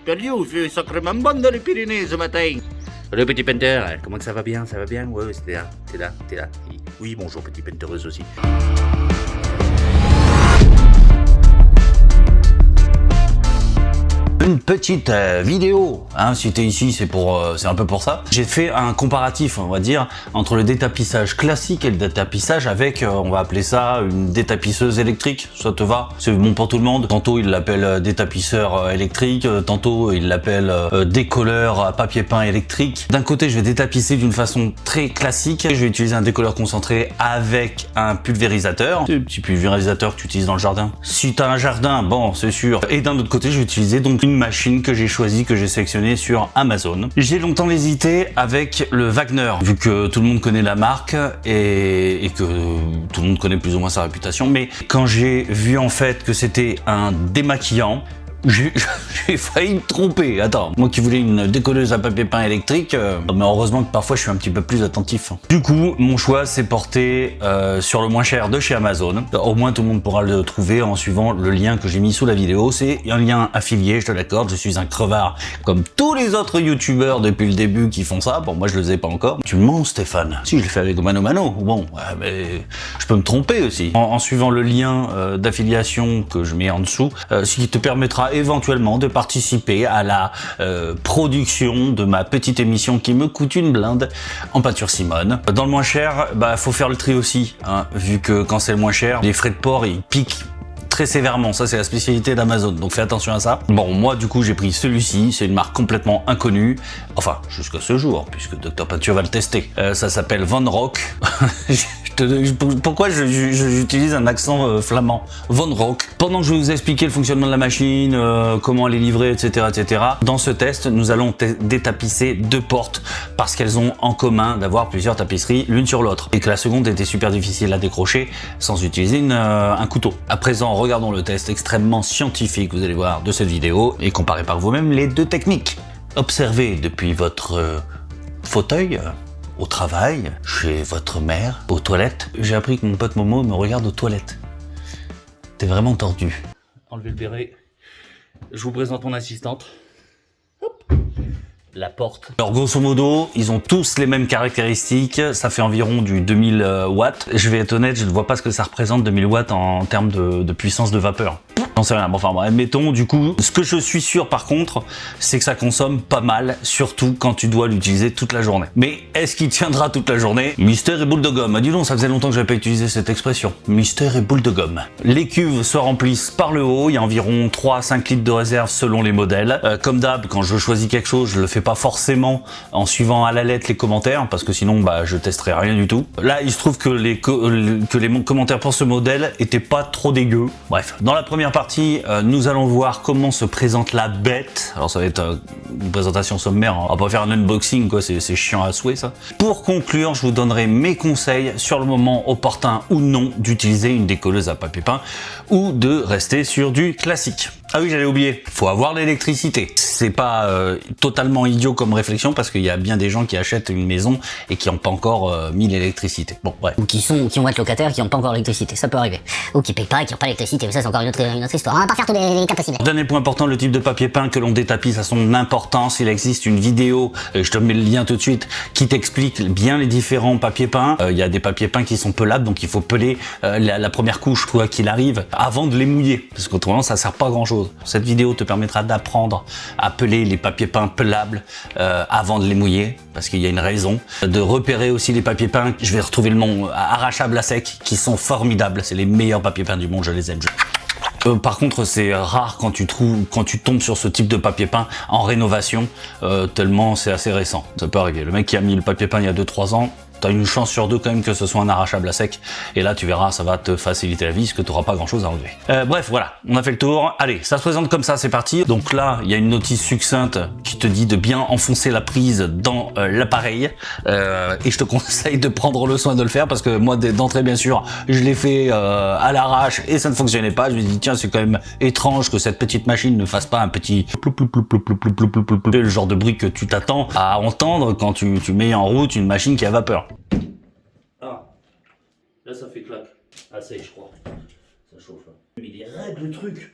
Salut, il fait sacrément bon dans les Pyrénées ce matin. Le petit Penter, comment que ça va bien? Ça va bien? Ouais, t'es là. Oui, bonjour, petit Pentereuse aussi. Une petite vidéo, hein, si t'es ici, c'est un peu pour ça. J'ai fait un comparatif, on va dire, entre le détapissage classique et le détapissage avec, on va appeler ça une détapisseuse électrique. Ça te va? C'est bon pour tout le monde. Tantôt il l'appelle détapisseur électrique, tantôt il l'appelle décolleur à papier peint électrique. D'un côté, je vais détapisser d'une façon très classique. Je vais utiliser un décolleur concentré avec un pulvérisateur. C'est le petit pulvérisateur que tu utilises dans le jardin. Si t'as un jardin, bon, c'est sûr. Et d'un autre côté, je vais utiliser donc une machine que j'ai choisie, que j'ai sélectionnée sur Amazon. J'ai longtemps hésité avec le Wagner, vu que tout le monde connaît la marque et que tout le monde connaît plus ou moins sa réputation. Mais quand j'ai vu en fait que c'était un démaquillant, j'ai failli me tromper. Attends, moi qui voulais une décolleuse à papier peint électrique, mais heureusement que parfois je suis un petit peu plus attentif. Du coup, mon choix s'est porté sur le moins cher de chez Amazon. Au moins tout le monde pourra le trouver en suivant le lien que j'ai mis sous la vidéo. C'est un lien affilié, je te l'accorde, je suis un crevard comme tous les autres youtubeurs depuis le début qui font ça. Bon, moi je le sais pas encore. Tu me mens, Stéphane? Si, je le fais avec Mano Mano. Bon, mais je peux me tromper aussi. En suivant le lien d'affiliation que je mets en dessous, ce qui te permettra éventuellement de participer à la production de ma petite émission qui me coûte une blinde en peinture Simone. Dans le moins cher, faut faire le tri aussi, hein, vu que quand c'est le moins cher, les frais de port ils piquent très sévèrement. Ça, c'est la spécialité d'Amazon, donc fais attention à ça. Bon, moi du coup j'ai pris celui-ci, c'est une marque complètement inconnue, enfin jusqu'à ce jour, puisque Dr Peinture va le tester. Ça s'appelle Von Rock. Pourquoi j'utilise un accent flamand? Von Rock. Pendant que je vais vous expliquer le fonctionnement de la machine, comment elle est livrée, etc., etc., dans ce test, nous allons détapisser deux portes parce qu'elles ont en commun d'avoir plusieurs tapisseries l'une sur l'autre et que la seconde était super difficile à décrocher sans utiliser un couteau. À présent, regardons le test extrêmement scientifique, vous allez voir, de cette vidéo et comparez par vous-même les deux techniques. Observez depuis votre fauteuil, au travail, chez votre mère, aux toilettes. J'ai appris que mon pote Momo me regarde aux toilettes. T'es vraiment tordu. Enlevez le béret. Je vous présente mon assistante. Hop. La porte. Alors grosso modo, ils ont tous les mêmes caractéristiques. Ça fait environ du 2000 watts. Je vais être honnête, je ne vois pas ce que ça représente 2000 watts en termes de puissance de vapeur. J'en sais rien, bon, enfin bon, admettons, du coup, ce que je suis sûr par contre, c'est que ça consomme pas mal, surtout quand tu dois l'utiliser toute la journée. Mais est-ce qu'il tiendra toute la journée? Mystère et boule de gomme. Ah, dis donc, ça faisait longtemps que j'avais pas utilisé cette expression. Mystère et boule de gomme. Les cuves se remplissent par le haut, il y a environ 3 à 5 litres de réserve selon les modèles. Comme d'hab, quand je choisis quelque chose, je le fais pas forcément en suivant à la lettre les commentaires, parce que sinon, je testerai rien du tout. Là, il se trouve que les commentaires pour ce modèle étaient pas trop dégueux. Bref, dans la première partie, nous allons voir comment se présente la bête. Alors ça va être une présentation sommaire, on va pas faire un unboxing quoi, c'est chiant à souhait ça. Pour conclure, je vous donnerai mes conseils sur le moment opportun ou non d'utiliser une décolleuse à papier peint ou de rester sur du classique. Ah oui, j'allais oublier, faut avoir l'électricité. C'est pas totalement idiot comme réflexion parce qu'il y a bien des gens qui achètent une maison et qui n'ont pas encore mis l'électricité. Bon, ouais. Ou qui vont être locataires qui n'ont pas encore l'électricité, ça peut arriver. Ou qui payent pas et qui n'ont pas l'électricité, mais ça c'est encore une autre histoire. On va pas faire tous les cas possibles. Dernier point important, le type de papier peint que l'on détapisse a son importance. Il existe une vidéo, je te mets le lien tout de suite, qui t'explique bien les différents papiers peints. Il y a des papiers peints qui sont pelables, donc il faut peler la première couche, quoi qu'il arrive, avant de les mouiller, parce qu'autrement ça sert pas à grand chose. Cette vidéo te permettra d'apprendre à peler les papiers peints pelables avant de les mouiller, parce qu'il y a une raison. De repérer aussi les papiers peints, je vais retrouver le nom, arrachables à sec, qui sont formidables. C'est les meilleurs papiers peints du monde, je les aime. Par contre, c'est rare quand tu tombes sur ce type de papier peint en rénovation, tellement c'est assez récent. Ça peut arriver. Le mec qui a mis le papier peint il y a 2-3 ans, t'as une chance sur deux quand même que ce soit un arrachable à sec. Et là, tu verras, ça va te faciliter la vie, parce que tu n'auras pas grand chose à enlever. Bref, voilà, on a fait le tour. Allez, ça se présente comme ça, c'est parti. Donc là, il y a une notice succincte qui te dit de bien enfoncer la prise dans l'appareil. Et je te conseille de prendre le soin de le faire, parce que moi, d'entrée, bien sûr, je l'ai fait à l'arrache et ça ne fonctionnait pas. Je me dis, tiens, c'est quand même étrange que cette petite machine ne fasse pas un petit le genre de bruit que tu t'attends à entendre quand tu mets en route une machine qui a vapeur. Ah, là ça fait clac. Assez, je crois. Ça chauffe. Mais il est raide le truc.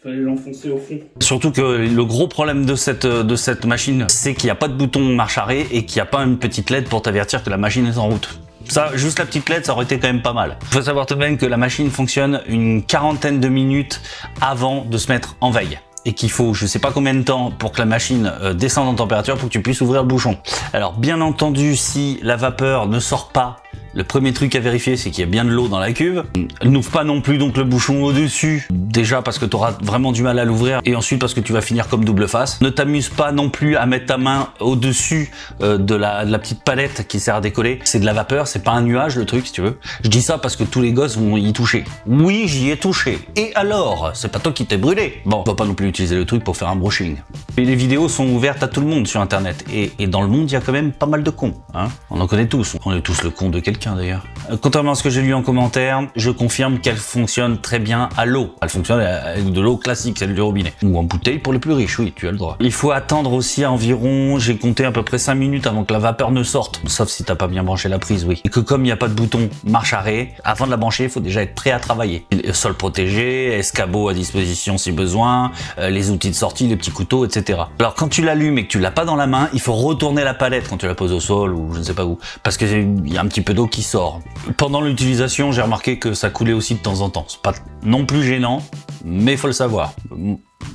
Fallait l'enfoncer au fond. Surtout que le gros problème de cette machine, c'est qu'il n'y a pas de bouton marche arrêt et qu'il n'y a pas une petite LED pour t'avertir que la machine est en route. Ça, juste la petite LED, ça aurait été quand même pas mal. Il faut savoir tout de même que la machine fonctionne une quarantaine de minutes avant de se mettre en veille. Et qu'il faut, je sais pas combien de temps pour que la machine descende en température pour que tu puisses ouvrir le bouchon. Alors, bien entendu, si la vapeur ne sort pas, le premier truc à vérifier, c'est qu'il y a bien de l'eau dans la cuve. N'ouvre pas non plus donc le bouchon au-dessus, déjà parce que tu auras vraiment du mal à l'ouvrir, et ensuite parce que tu vas finir comme double face. Ne t'amuse pas non plus à mettre ta main au-dessus de la petite palette qui sert à décoller. C'est de la vapeur, c'est pas un nuage le truc si tu veux. Je dis ça parce que tous les gosses vont y toucher. Oui, j'y ai touché. Et alors, c'est pas toi qui t'es brûlé. Bon, on va pas non plus utiliser le truc pour faire un brushing. Et les vidéos sont ouvertes à tout le monde sur internet. Et dans le monde, il y a quand même pas mal de cons. Hein, on en connaît tous. On est tous le con de quelqu'un d'ailleurs. Contrairement à ce que j'ai lu en commentaire, je confirme qu'elle fonctionne très bien à l'eau. Elle fonctionne avec de l'eau classique, celle du robinet. Ou en bouteille pour les plus riches, oui, tu as le droit. Il faut attendre aussi environ, j'ai compté à peu près 5 minutes avant que la vapeur ne sorte. Sauf si t'as pas bien branché la prise, oui. Et que comme il n'y a pas de bouton marche arrêt, avant de la brancher, il faut déjà être prêt à travailler. Sol protégé, escabeau à disposition si besoin, les outils de sortie, les petits couteaux, etc. Alors quand tu l'allumes et que tu l'as pas dans la main, il faut retourner la palette quand tu la poses au sol ou je ne sais pas où. Parce qu'il y a un petit peu d'eau qui sort. Pendant l'utilisation, j'ai remarqué que ça coulait aussi de temps en temps. C'est pas non plus gênant, mais il faut le savoir.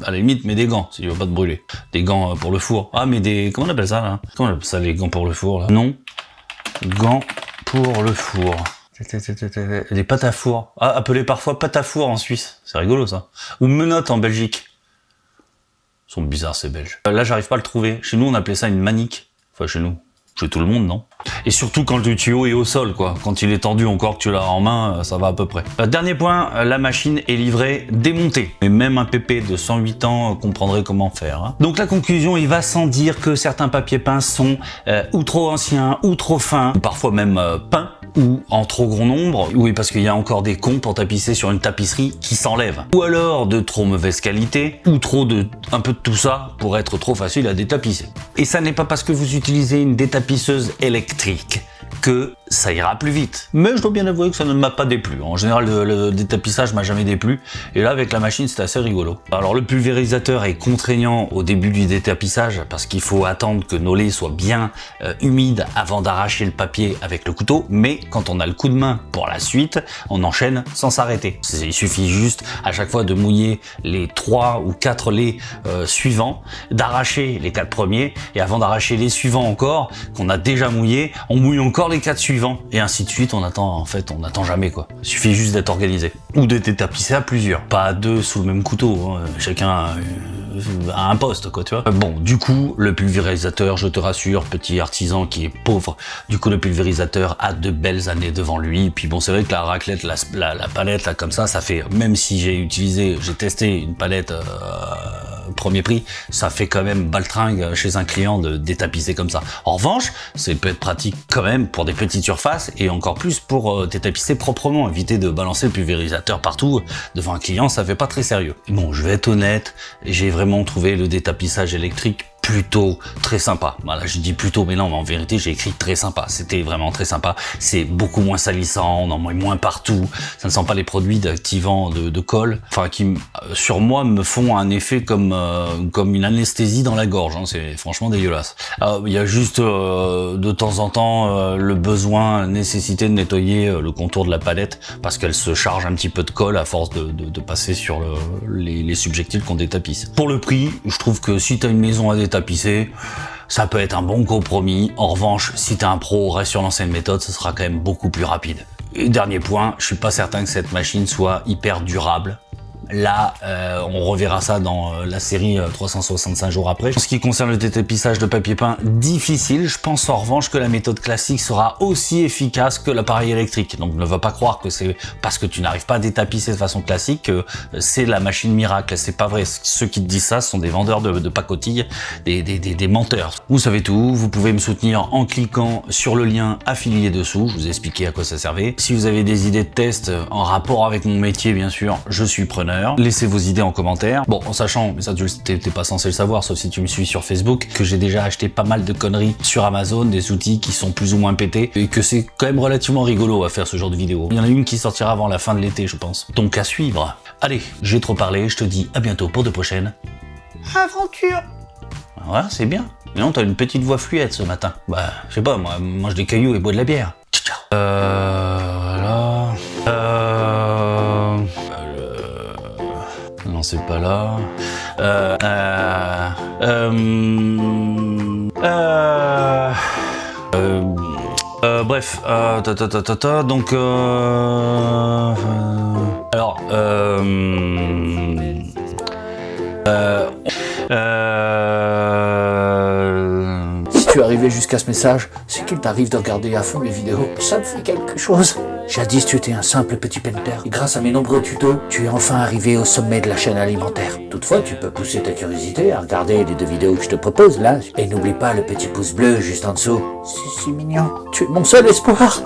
À la limite, mets des gants si tu veux pas te brûler. Des gants pour le four. Ah, mais des... Comment on appelle ça, là? Comment on appelle ça, les gants pour le four, là? Non. Gants pour le four. Des pâtes à four. Ah, appelés parfois pâtes à four en Suisse. C'est rigolo, ça. Ou menottes en Belgique. Ils sont bizarres, ces Belges. Là, j'arrive pas à le trouver. Chez nous, on appelait ça une manique. Enfin, chez nous. Chez tout le monde, non? Et surtout quand le tuyau est au sol, quoi. Quand il est tendu encore que tu l'as en main, ça va à peu près. Dernier point, la machine est livrée démontée. Et même un pépé de 108 ans comprendrait comment faire. Hein. Donc la conclusion, il va sans dire que certains papiers peints sont ou trop anciens, ou trop fins, ou parfois même peints, ou en trop grand nombre. Oui, parce qu'il y a encore des cons pour tapisser sur une tapisserie qui s'enlève. Ou alors de trop mauvaise qualité, ou trop de un peu de tout ça pour être trop facile à détapisser. Et ça n'est pas parce que vous utilisez une détapisseuse électrique que ça ira plus vite. Mais je dois bien avouer que ça ne m'a pas déplu. En général, le détapissage m'a jamais déplu. Et là, avec la machine, c'était assez rigolo. Alors, le pulvérisateur est contraignant au début du détapissage parce qu'il faut attendre que nos laits soient bien humides avant d'arracher le papier avec le couteau. Mais quand on a le coup de main pour la suite, on enchaîne sans s'arrêter. Il suffit juste à chaque fois de mouiller les 3 ou 4 laits suivants, d'arracher les 4 premiers et avant d'arracher les suivants encore, qu'on a déjà mouillé, on mouille encore les 4 suivants et ainsi de suite. On n'attend jamais quoi. Il suffit juste d'être organisé ou de détapisser à plusieurs, pas à 2 sous le même couteau. Hein. Chacun a un poste quoi, tu vois. Bon, du coup, le pulvérisateur, je te rassure, petit artisan qui est pauvre, du coup le pulvérisateur a de belles années devant lui. Puis bon, c'est vrai que la raclette, la palette là comme ça fait. Même si j'ai testé une palette. Premier prix, ça fait quand même baltringue chez un client de détapisser comme ça. En revanche, ça peut être pratique quand même pour des petites surfaces et encore plus pour détapisser proprement, éviter de balancer le pulvérisateur partout devant un client, ça fait pas très sérieux. Bon, je vais être honnête, j'ai vraiment trouvé le détapissage électrique plutôt très sympa. Voilà, je dis plutôt, mais non, mais en vérité, j'ai écrit très sympa. C'était vraiment très sympa. C'est beaucoup moins salissant, on en met moins partout. Ça ne sent pas les produits d'activants de colle, enfin qui sur moi me font un effet comme une anesthésie dans la gorge. Hein. C'est franchement dégueulasse. Il y a juste de temps en temps le besoin, nécessité de nettoyer le contour de la palette parce qu'elle se charge un petit peu de colle à force de passer sur les subjectiles qu'on détapisse. Pour le prix, je trouve que si t'as une maison à détapisser, ça peut être un bon compromis. En revanche, si t'es un pro, reste sur l'ancienne méthode, ce sera quand même beaucoup plus rapide. Et dernier point, je suis pas certain que cette machine soit hyper durable. Là, on reverra ça dans la série 365 jours après. En ce qui concerne le détapissage de papier peint, difficile. Je pense en revanche que la méthode classique sera aussi efficace que l'appareil électrique. Donc ne va pas croire que c'est parce que tu n'arrives pas à détapisser de façon classique que c'est la machine miracle. C'est pas vrai. Ceux qui te disent ça sont des vendeurs de pacotilles, des menteurs. Vous savez tout. Vous pouvez me soutenir en cliquant sur le lien affilié dessous. Je vous ai expliqué à quoi ça servait. Si vous avez des idées de test en rapport avec mon métier, bien sûr, je suis preneur. l'intérieur. Laissez vos idées en commentaire. Bon, en sachant, mais ça t'es pas censé le savoir, sauf si tu me suis sur Facebook, que j'ai déjà acheté pas mal de conneries sur Amazon, des outils qui sont plus ou moins pétés, et que c'est quand même relativement rigolo à faire ce genre de vidéo. Il y en a une qui sortira avant la fin de l'été, je pense. Donc à suivre. Allez, j'ai trop parlé, je te dis à bientôt pour de prochaines aventures. Ouais, c'est bien. Mais non, t'as une petite voix fluette ce matin. Bah, je sais pas, moi, mange des cailloux et bois de la bière. Ciao, ciao. Voilà. Non, c'est pas là. Bref, donc alors Si tu es arrivé jusqu'à ce message, c'est qu'il t'arrive de regarder à fond mes vidéos. Ça me fait quelque chose. Jadis, tu étais un simple petit painter. Et grâce à mes nombreux tutos, tu es enfin arrivé au sommet de la chaîne alimentaire. Toutefois, tu peux pousser ta curiosité à regarder les 2 vidéos que je te propose là. Et n'oublie pas le petit pouce bleu juste en dessous. C'est si mignon. Tu es mon seul espoir.